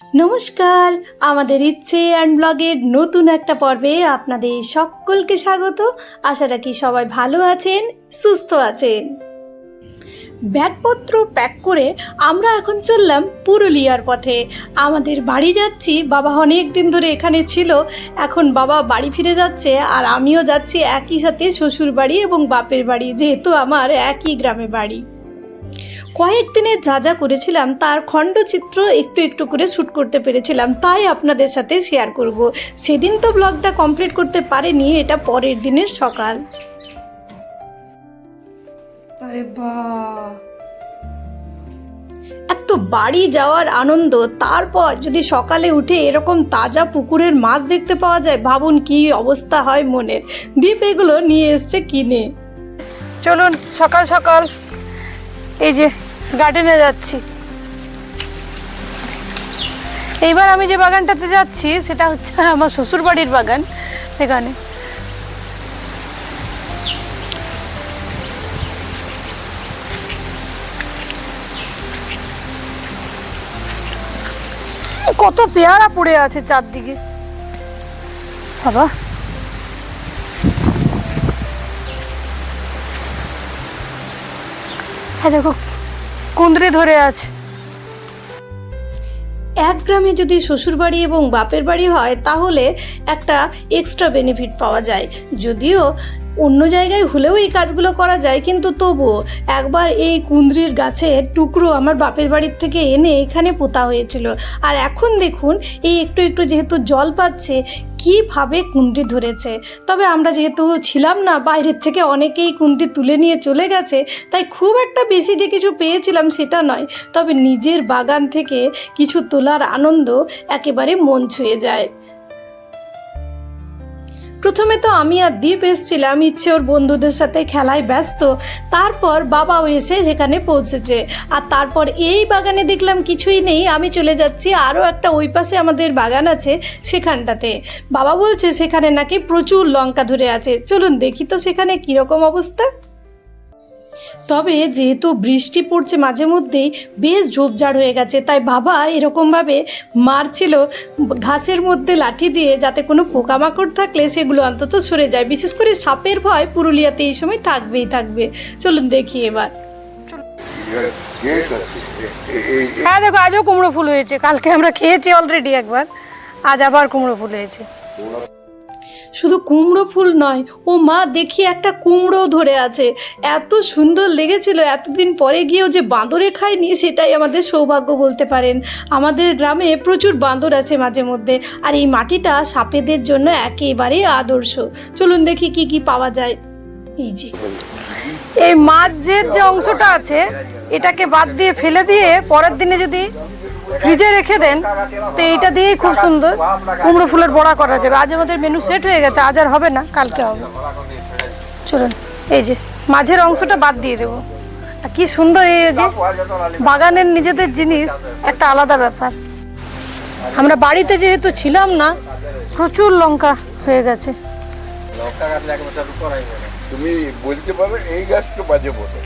নমস্কার, আমাদের ইচ্ছে অ্যান্ড ব্লগের নতুন একটা পর্বে আপনাদের সকলকে স্বাগত। আশা রাখি সবাই ভালো আছেন, সুস্থ আছেন। ব্যাগপত্র প্যাক করে আমরা এখন চললাম পুরুলিয়ার পথে। আমাদের বাড়ি যাচ্ছি। বাবা অনেক দিন ধরে এখানে ছিল, এখন বাবা বাড়ি ফিরে যাচ্ছে, আর আমিও যাচ্ছি একই সাথে শ্বশুর বাড়ি এবং বাপের বাড়ি, যেহেতু আমার একই গ্রামে বাড়ি। কয়েকদিনে যা যা করেছিলাম তার খণ্ডচিত্র একটু একটু করে শ্যুট করতে পেরেছিলাম, তাই আপনাদের সাথে শেয়ার করব। সেদিন তো ব্লগটা কমপ্লিট করতে পারিনি, এটা পরের দিনের সকাল। আরে বাহ, এত বাড়ি যাওয়ার আনন্দ, তারপর যদি সকালে উঠে এরকম তাজা পুকুরের মাছ দেখতে পাওয়া যায়, ভাবুন কি অবস্থা হয় মনের। দীপ এগুলো নিয়ে এসছে কিনে। চলুন সকাল সকাল এই যে গার্ডেনে যাচ্ছি। এইবার আমি যে বাগানটাতে যাচ্ছি সেটা হচ্ছে আমার শ্বশুর বাড়ির বাগান। সেখানে কত পেয়ারা পড়ে আছে চারদিকে, বাবা। হ্যাঁ দেখো, কুঁদরে ধরে আছে। এক গ্রামে যদি শ্বশুরবাড়ি এবং বাপের বাড়ি হয় তাহলে একটা এক্সট্রা বেনিফিট পাওয়া যায়। যদিও অন্য জায়গায় হলেও এই কাজগুলো করা যায়, কিন্তু তবুও একবার এই কুঁদরির গাছের টুকরো আমার বাপের বাড়ির থেকে এনে এখানে পোতা হয়েছিল। আর এখন দেখুন এই একটু একটু যেহেতু জল পাচ্ছে, কীভাবে কুঁদরি ধরেছে। তবে আমরা যেহেতু ছিলাম না, বাইরের থেকে অনেকেই কুঁদরি তুলে নিয়ে চলে গেছে, তাই খুব একটা বেশি যে কিছু পেয়েছিলাম সেটা নয়। তবে নিজের বাগান থেকে কিছু তোলার আনন্দ একেবারে মন ছুঁয়ে যায়। প্রথমে তো আমি আর দীপ এসেছিলাম, ইচ্ছে ওর বন্ধুদের সাথে খেলায় ব্যস্ত। তারপর বাবাও এসে সেখানে পৌঁছেছে, আর তারপর এই বাগানে দেখলাম কিছুই নেই। আমি চলে যাচ্ছি আরও একটা, ওই পাশে আমাদের বাগান আছে সেখানটাতে। বাবা বলছে সেখানে নাকি প্রচুর লঙ্কা ধরে আছে। চলুন দেখি তো সেখানে কীরকম অবস্থা। তবে যেহেতু বৃষ্টি পড়ছে মাঝে মধ্যেই, বেশ ঝোপঝাড় হয়ে গেছে, তাই বাবা এরকমভাবে মারছিল ঘাসের মধ্যে লাঠি দিয়ে, যাতে কোনো পোকামাকড় থাকলে সেগুলো অন্তত সরে যায়। বিশেষ করে সাপের ভয় পুরুলিয়াতে এই সময় থাকবেই থাকবে। চলুন দেখি এবার। হ্যাঁ দেখো, আজও কুমড়ো ফুল হয়েছে। কালকে আমরা খেয়েছি অলরেডি একবার, আজ আবার কুমড়ো ফুল হয়েছে। শুধু কুমড়ো ফুল নয়, ও মা দেখি একটা কুমড়ো ধরে আছে। এত সুন্দর লেগেছিল। এতদিন পরে গিয়েও যে বাঁদরে খায়নি, সেটাই আমাদের সৌভাগ্য বলতে পারেন। আমাদের গ্রামে প্রচুর বাঁদর আছে মাঝে মধ্যে, আর এই মাটিটা সাপেদের জন্য একেবারে আদর্শ। চলুন দেখি কি কি পাওয়া যায়। এই যে এই মাছের যে অংশটা আছে, এটাকে বাদ দিয়ে ফেলে দিয়ে পরের দিনে যদি ফ্রিজে রেখে দেন, তো এইটা দিয়েই খুব সুন্দর কুমড়ো ফুলের বড়া করা যাবে। আজ আমাদের মেনু সেট হয়ে গেছে, আজ আর হবে না, কালকে হবে। চলুন এই যে মাঝের অংশটা বাদ দিয়ে দেবো। আর কি সুন্দর, এই যে বাগানের নিজেদের জিনিস একটা আলাদা ব্যাপার। আমরা বাড়িতে যেহেতু ছিলাম না, প্রচুর লঙ্কা হয়ে গেছে। তুমি বলতে পারো এই গাছকে বাজে বলো,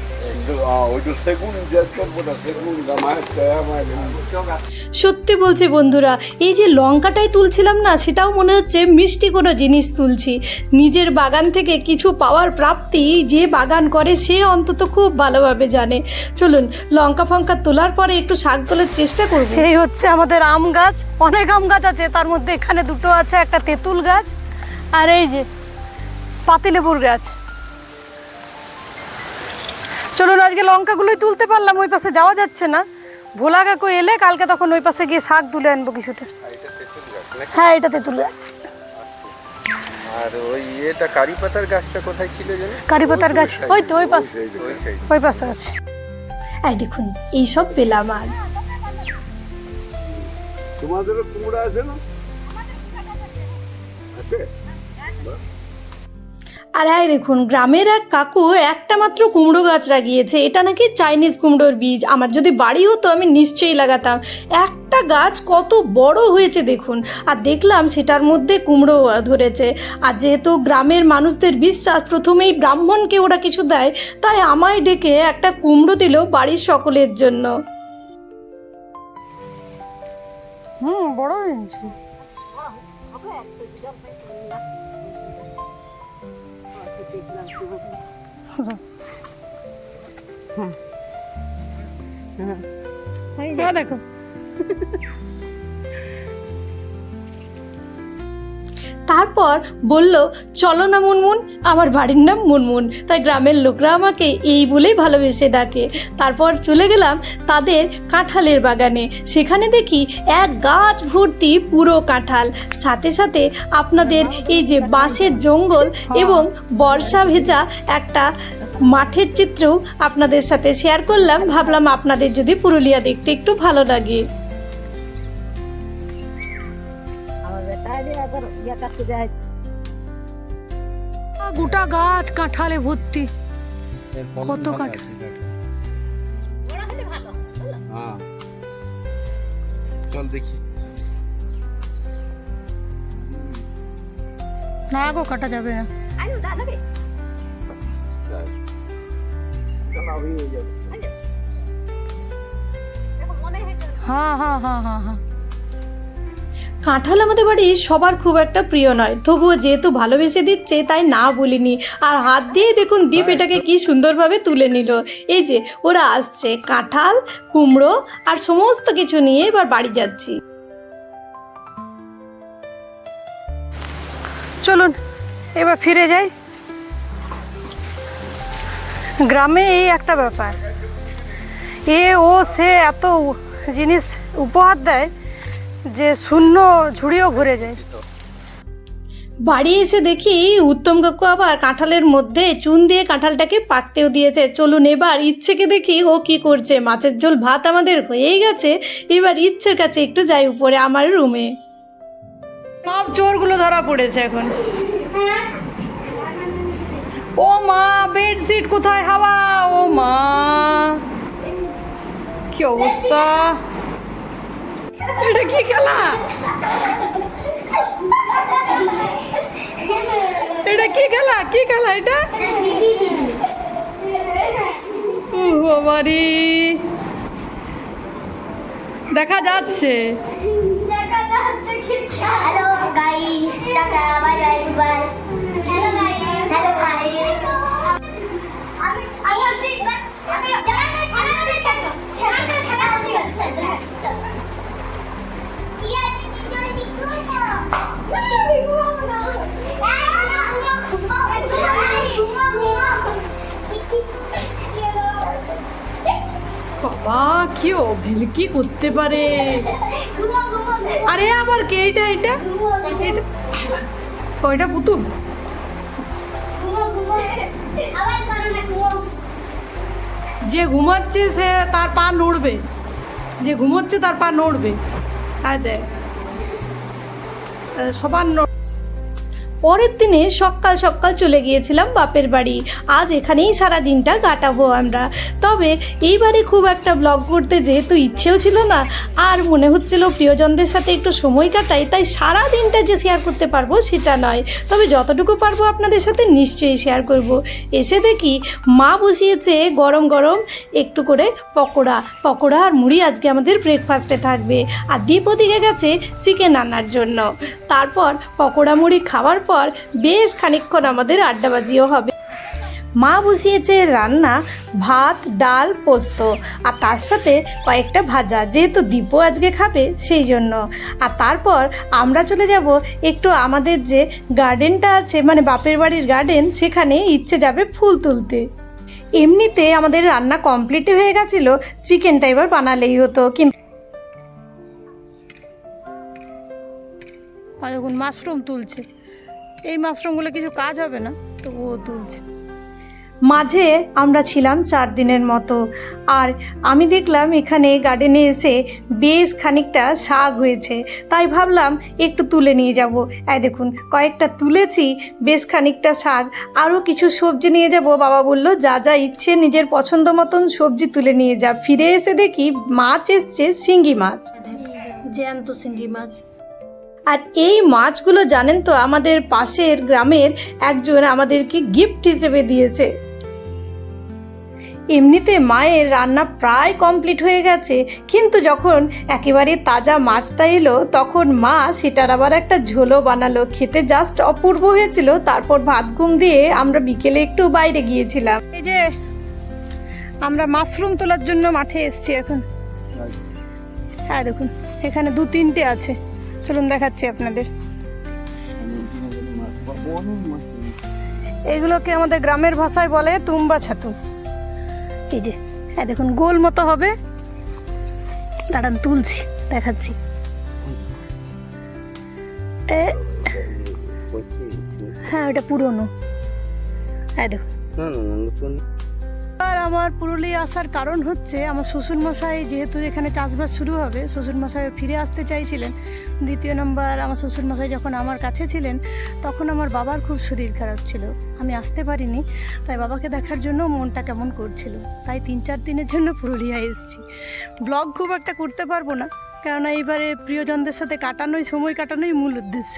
সত্যি বলছি বন্ধুরা, এই যে লঙ্কাটাই তুলছিলাম না, সেটাও মনে হচ্ছে মিষ্টি কোনো জিনিস তুলছি। নিজের বাগান থেকে কিছু পাওয়ার প্রাপ্তি যে বাগান করে সে অন্তত খুব ভালোভাবে জানে। চলুন লঙ্কা ফঙ্কা তোলার পরে একটু শাক তোলার চেষ্টা করব। এই হচ্ছে আমাদের আম গাছ। অনেক আম গাছ আছে, তার মধ্যে এখানে দুটো আছে, একটা তেঁতুল গাছ আর এই যে পাতিলেবুর গাছ। চলুন আজকে লঙ্কাগুলোই তুলতে পারলাম, ওই পাশে যাওয়া যাচ্ছে না। ভোলা কাকু এলে কালকে তখন ওই পাশে গিয়ে শাক তুলে আনবো কিছুটা। হ্যাঁ এটা তেঁতুল গাছ। আর ওই এটা কারি পাতার গাছটা কোথায় ছিল জানো? কারি পাতার গাছ ওই তো ওই পাশে, ওই পাশে আছে। এই দেখুন এইসব পেলাম আজ। তোমাদের কুমড়া আছে না? আছে। আর এই দেখুন গ্রামের এক কাকু একটা মাত্র কুমড়ো গাছ লাগিয়েছে। এটা নাকি চাইনিজ কুমড়োর বীজ। আমার যদি বাড়ি হতো আমি নিশ্চয়ই লাগাতাম। একটা গাছ কত বড় হয়েছে দেখুন। আর দেখলাম সেটার মধ্যে কুমড়ো ধরেছে। আর যেহেতু গ্রামের মানুষদের বিশ্বাস প্রথমেই ব্রাহ্মণকে ওরা কিছু দেয়, তাই আমায় ডেকে একটা কুমড়ো দিল বাড়ির সকলের জন্য। বড় হয়েছে। দেখো তারপর বলল, চলো না মুনমুন, আমার বাড়ির নাম মুনমুন, তাই গ্রামের লোকরা আমাকে এই বলেই ভালোবেসে ডাকে। তারপর চলে গেলাম তাদের কাঁঠালের বাগানে। সেখানে দেখি এক গাছ ভর্তি পুরো কাঁঠাল, সাথে সাথে আপনাদের এই যে বাঁশের জঙ্গল এবং বর্ষা ভেজা একটা মাঠের চিত্রও আপনাদের সাথে শেয়ার করলাম। ভাবলাম আপনাদের যদি পুরুলিয়া দেখতে একটু ভালো লাগে। গোটা গাছ কাঁঠালে ভর্তি, কত কাঁঠাল। চল দেখি। না গো, কাটা যাবে না। হ্যাঁ হ্যাঁ হ্যাঁ হ্যাঁ হ্যাঁ। কাঁঠাল আমাদের বাড়ির সবার খুব একটা প্রিয় নয়, তবুও যেহেতু ভালোবেসে দিচ্ছে তাই না বলিনি। আর হাত দিয়ে দেখুন দীপ এটাকে কি সুন্দরভাবে তুলে নিল। এই যে ওরা আসছে, কাঁঠাল, কুমড়ো আর সমস্ত কিছু নিয়ে এবার বাড়ি যাচ্ছি। চলুন এবার ফিরে যাই। গ্রামে এই একটা ব্যাপার, এ ও সে এত জিনিস উপহার দেয় যে শূন্য ঝুড়িও ভরে যায়। বাড়ি এসে দেখি উত্তম কাকু আবার কাঁঠালের মধ্যে চুন দিয়ে কাঁঠালটাকে পাকতেও দিয়েছে। চলুন এবার ইচ্ছেকে দেখি ও কি করছে। মাছের ঝোল ভাত আমাদের হয়েই গেছে, এবার ইচ্ছের কাছে একটু যাই উপরে আমার রুমে। সব চোরগুলো ধরা পড়েছে এখন। ও মা, বেডশিট কোথায় হাওয়া, ও মা কি অবস্থা, এটা কি খেলা, এটা কি খেলা, কি খেলা এটা, বাবারি দেখা যাচ্ছে। Hello guys, tata bye bye. Hello guys, hello guys. আমি জানি না খেলা করতে সাথে খেলা করতে গেছে। কি আছে কি জয় দিকু না, বাবা কি অভেলকি করতে পারে। আরে আবার কে এটা, এটা ওইটা পুতুল। যে ঘুমাচ্ছে সে তার পা নড়বে, যে ঘুমোচ্ছে তার পা নড়বে। আর দেখ সবার পরের দিনে সকাল সকাল চলে গিয়েছিলাম বাপের বাড়ি। আজ এখানেই সারা দিনটা কাটাবো আমরা। তবে এইবারে খুব একটা ব্লগ করতে যেহেতু ইচ্ছেও ছিল না, আর মনে হচ্ছিল প্রিয়জনদের সাথে একটু সময় কাটাই, তাই সারা দিনটা যে শেয়ার করতে পারবো সেটা নয়, তবে যতটুকু পারবো আপনাদের সাথে নিশ্চয়ই শেয়ার করব। এসে দেখি মা বসিয়েছে গরম গরম একটু করে পকোড়া আর মুড়ি আজকে আমাদের ব্রেকফাস্টে থাকবে। আর দীপ ওদিকে গেছে চিকেন আনার জন্য। তারপর পকোড়া মুড়ি খাওয়ার পর বেশ খানিকক্ষণ আমাদের আড্ডাবাজিও হবে। মা বসিয়েছে রান্না, ভাত, ডাল, পোস্ত আর তার সাথে কয়েকটা ভাজা, যেহেতু দীপও আজকে খাবে সেই জন্য। আর তারপর আমরা চলে যাব একটু আমাদের যে গার্ডেনটা আছে, মানে বাপের বাড়ির গার্ডেন, সেখানে ইচ্ছে যাবে ফুল তুলতে। এমনিতে আমাদের রান্না কমপ্লিট হয়ে গেছিল, চিকেনটা এবার বানালেই হতো। কিন্তু দেখুন মাশরুম তুলছে, এই মাশরুমগুলো কিছু কাজ হবে না, তবুও তুলছে। মাঝে আমরা ছিলাম 4 দিনের মতো, আর আমি দেখলাম এখানে গার্ডেনে এসে বেশ খানিকটা শাক হয়েছে, তাই ভাবলাম একটু তুলে নিয়ে যাব। এই দেখুন কয়েকটা তুলেছি, বেশ খানিকটা শাক, আরও কিছু সবজি নিয়ে যাব। বাবা বলল যা যা ইচ্ছে নিজের পছন্দ মতন সবজি তুলে নিয়ে যা। ফিরে এসে দেখি মাছ এসছে, শিঙ্গি মাছ, জ্যান্ত শিঙ্গি মাছ। আর এই মাছগুলো জানেন তো আমাদের পাশের গ্রামের একজন আমাদেরকে গিফট হিসেবে দিয়েছে। এমনিতে মায়ের রান্না প্রায় কমপ্লিট হয়ে গেছে, কিন্তু যখন একেবারে তাজা মাছটা এলো তখন মা সেটার আবার একটা ঝোলও বানালো। খেতে জাস্ট অপূর্ব হয়েছিল। তারপর ভাত ঘুম দিয়ে আমরা বিকেলে একটু বাইরে গিয়েছিলাম। এই যে আমরা মাশরুম তোলার জন্য মাঠে এসেছি এখন। হ্যাঁ দেখুন, এখানে 2-3টে আছে, চলুন দেখাচ্ছি আপনাদের। এগুলোকে আমাদের গ্রামের ভাষায় বলে তুম্বা ছাতু। এই যে হ্যাঁ দেখুন, গোল মতো হবে। দাঁড়ান তুলছি, দেখাচ্ছি। হ্যাঁ ওটা পুরনো। হ্যাঁ দেখুন। আর আমার পুরুলিয়া আসার কারণ হচ্ছে আমার শ্বশুরমশাই, যেহেতু এখানে চাষবাস শুরু হবে, শ্বশুরমশাই ফিরে আসতে চাইছিলেন। দ্বিতীয় নম্বর, আমার শ্বশুরমশাই যখন আমার কাছে ছিলেন তখন আমার বাবার খুব শরীর খারাপ ছিল, আমি আসতে পারিনি। তাই বাবাকে দেখার জন্য মনটা কেমন করছিল, তাই 3-4 দিনের জন্য পুরুলিয়া এসেছি। ব্লগ খুব একটা করতে পারবো না, কেননা এইবারে প্রিয়জনদের সাথে সময় কাটানোই মূল উদ্দেশ্য।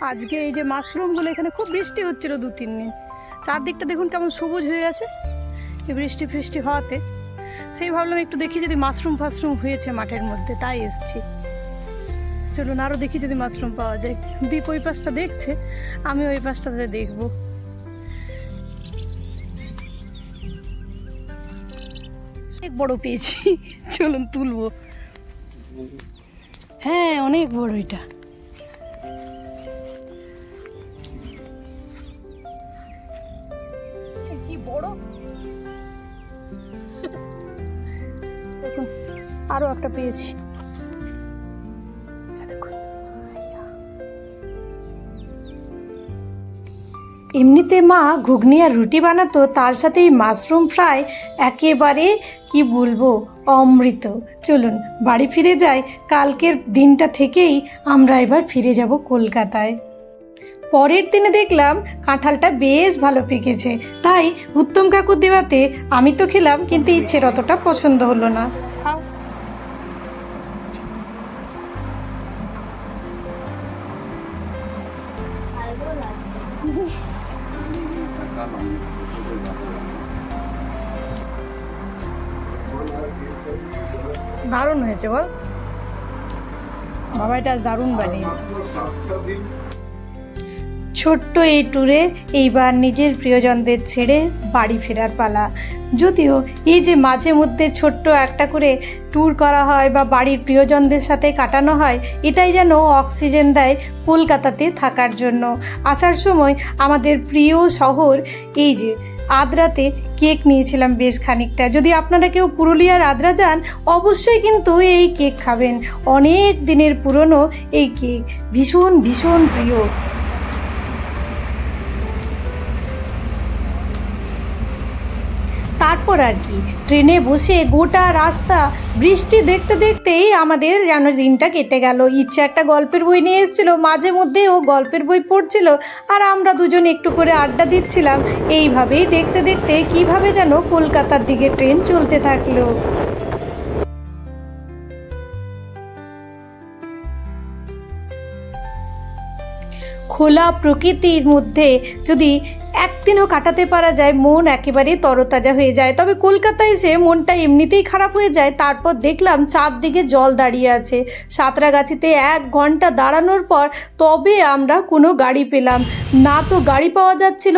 আজকে এই যে মাশরুমগুলো, এখানে খুব বৃষ্টি হচ্ছিল 2-3 দিন, চারদিকটা দেখুন কেমন সবুজ হয়ে গেছে এই বৃষ্টি হওয়াতে। সেই ভাবলাম একটু দেখি যদি মাশরুম হয়েছে মাঠের মধ্যে, তাই এসছি। চলুন আরও দেখি যদি মাশরুম পাওয়া যায়। দীপ ওই পাশটা দেখছে, আমি ওই পাশটাতে দেখবো। অনেক বড় পেয়েছি, চলুন তুলবো। হ্যাঁ অনেক বড় এটা। কি বড়, দেখুন আরো একটা পেয়েছি। এমনিতে মা ঘুগনি আর রুটি বানাতো, তার সাথে এই মাশরুম ফ্রাই একেবারে কি বলবো অমৃত। চলুন বাড়ি ফিরে যাই। কালকের দিনটা থেকেই আমরা এবার ফিরে যাব কলকাতায়। পরের দিনে দেখলাম কাঁঠালটা বেশ ভালো পেকেছে, তাই উত্তম কাকুর দেওয়াতে আমি তো খেলাম, কিন্তু ইচ্ছের অতটা পছন্দ হলো না। দারুণ হয়েছে বল, বাবা এটা দারুণ বানিয়েছে। ছোট্ট এই ট্যুরে এইবার নিজের প্রিয়জনদের ছেড়ে বাড়ি ফেরার পালা। যদিও এই যে মাঝে মধ্যে ছোট্ট একটা করে ট্যুর করা হয় বা বাড়ির প্রিয়জনদের সাথে কাটানো হয়, এটাই যেন অক্সিজেন দেয় কলকাতাতে থাকার জন্য। আসার সময় আমাদের প্রিয় শহর এই যে আদ্রাতে কেক নিয়েছিলাম বেশ খানিকটা। যদি আপনারা কেউ পুরুলিয়ার আদ্রা যান, অবশ্যই কিন্তু এই কেক খাবেন। অনেক দিনের পুরনো এই কেক, ভীষণ ভীষণ প্রিয়। তারপর আর কি, ট্রেনে বসে গোটা রাস্তা বৃষ্টি দেখতে দেখতেই আমাদের যেন দিনটা কেটে গেল। ইচ্ছে একটা গল্পের বই নিয়ে এসেছিল, মাঝে মধ্যে ও গল্পের বই পড়ছিল আর আমরা দুজন একটু করে আড্ডা দিচ্ছিলাম। এইভাবেই দেখতে দেখতে কিভাবে যেন কলকাতার দিকে ট্রেন চলতে থাকলো। খোলা প্রকৃতির মধ্যে যদি একদিনও কাটাতে পারা যায়, মন একেবারে তরতাজা হয়ে যায়। তবে কলকাতায় এসে মনটা এমনিতেই খারাপ হয়ে যায়। তারপর দেখলাম চারদিকে জল দাঁড়িয়ে আছে। সাঁতরাগাছিতে 1 ঘন্টা দাঁড়ানোর পর তবে আমরা কোনো গাড়ি পেলাম না। তো গাড়ি পাওয়া যাচ্ছিল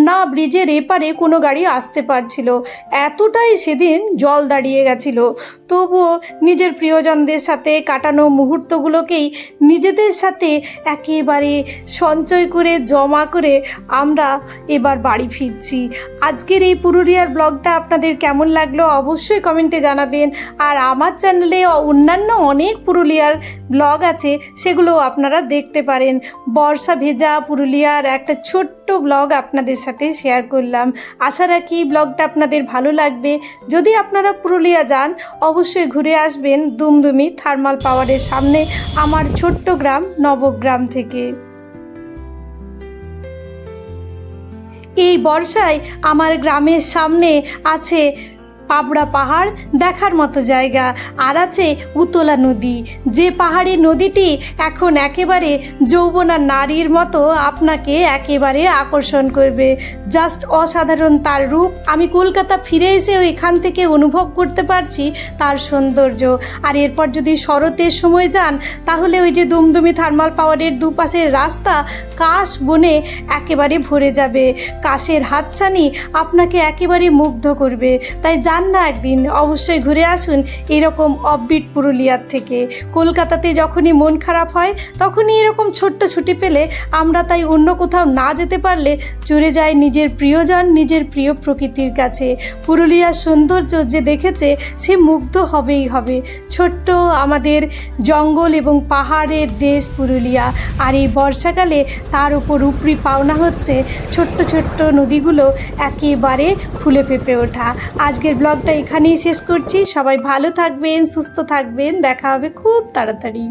না, ব্রিজের এপারে কোনো গাড়ি আসতে পারছিল, এতটাই সেদিন জল দাঁড়িয়ে গেছিল। তবুও নিজের প্রিয়জনদের সাথে কাটানো মুহূর্তগুলোকেই নিজেদের সাথে একেবারে সঞ্চয় করে জমা করে আমরা এবার বাড়ি ফিরছি। আজকের এই পুরুলিয়ার ব্লগটা আপনাদের কেমন লাগলো অবশ্যই কমেন্টে জানাবেন। আর আমার চ্যানেলে অন্যান্য অনেক পুরুলিয়ার ব্লগ আছে, সেগুলোও আপনারা দেখতে পারেন। বর্ষা ভেজা পুরুলিয়ার একটা ছোট্ট ব্লগ আপনাদের সাথে শেয়ার করলাম। আশা রাখি ব্লগটা আপনাদের ভালো লাগবে। যদি আপনারা পুরুলিয়া যান, অবশ্যই ঘুরে আসবেন দুমদুমি থার্মাল পাওয়ারের সামনে আমার ছোট্ট গ্রাম নবগ্রাম থেকে। এই বর্ষায় আমার গ্রামের সামনে আছে পাবড়া পাহাড় দেখার মতো জায়গা, আর আছে উতলা নদী, যে পাহাড়ি নদীটি এখন একেবারে যৌবনা নারীর মতো আপনাকে একেবারে আকর্ষণ করবে। জাস্ট অসাধারণ তার রূপ। আমি কলকাতা ফিরে এসেও এখান থেকে অনুভব করতে পারছি তার সৌন্দর্য। আর এরপর যদি শরতের সময় যান তাহলে ওই যে দুমদুমি থার্মাল পাওয়ারের দুপাশের রাস্তা কাশ বনে একেবারে ভরে যাবে। কাশের হাতছানি আপনাকে একেবারে মুগ্ধ করবে। তাই যান না একদিন, অবশ্যই ঘুরে আসুন এরকম অফবিট পুরুলিয়ার থেকে। কলকাতাতে যখনই মন খারাপ হয় তখনই এরকম ছোট্ট ছুটি পেলে আমরা তাই অন্য কোথাও না যেতে পারলে চলে যাই নিজের প্রিয়জন, নিজের প্রিয় প্রকৃতির কাছে। পুরুলিয়ার সৌন্দর্য যে দেখেছে সে মুগ্ধ হবেই হবে। ছোট্ট আমাদের জঙ্গল এবং পাহাড়ের দেশ পুরুলিয়া, আর এই বর্ষাকালে তার উপর উপরি পাওনা হচ্ছে ছোট্ট ছোট্ট নদীগুলো একেবারে ফুলে ফেঁপে ওঠা। আজকের ব্লগটা এখানেই শেষ করছি। সবাই ভালো থাকবেন, সুস্থ থাকবেন, দেখা হবে খুব তাড়াতাড়ি।